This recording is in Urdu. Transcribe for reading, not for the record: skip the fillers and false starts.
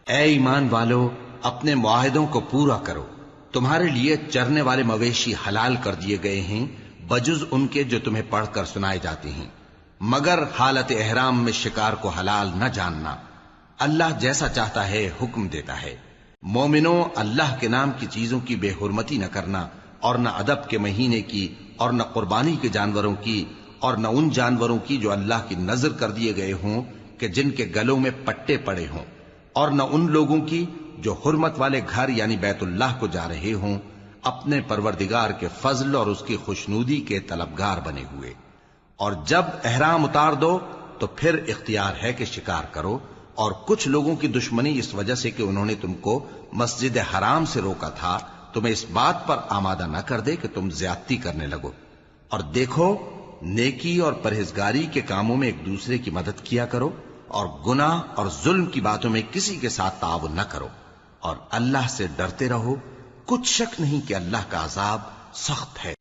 اے ایمان والو، اپنے معاہدوں کو پورا کرو۔ تمہارے لیے چرنے والے مویشی حلال کر دیے گئے ہیں بجز ان کے جو تمہیں پڑھ کر سنائے جاتے ہیں، مگر حالت احرام میں شکار کو حلال نہ جاننا۔ اللہ جیسا چاہتا ہے حکم دیتا ہے۔ مومنوں، اللہ کے نام کی چیزوں کی بے حرمتی نہ کرنا، اور نہ ادب کے مہینے کی، اور نہ قربانی کے جانوروں کی، اور نہ ان جانوروں کی جو اللہ کی نذر کر دیے گئے ہوں کہ جن کے گلوں میں پٹے پڑے ہوں، اور نہ ان لوگوں کی جو حرمت والے گھر یعنی بیت اللہ کو جا رہے ہوں، اپنے پروردگار کے فضل اور اس کی خوشنودی کے طلبگار بنے ہوئے۔ اور جب احرام اتار دو تو پھر اختیار ہے کہ شکار کرو، اور کچھ لوگوں کی دشمنی اس وجہ سے کہ انہوں نے تم کو مسجد حرام سے روکا تھا، تمہیں اس بات پر آمادہ نہ کر دے کہ تم زیادتی کرنے لگو۔ اور دیکھو، نیکی اور پرہیزگاری کے کاموں میں ایک دوسرے کی مدد کیا کرو، اور گناہ اور ظلم کی باتوں میں کسی کے ساتھ تعاون نہ کرو، اور اللہ سے ڈرتے رہو۔ کچھ شک نہیں کہ اللہ کا عذاب سخت ہے۔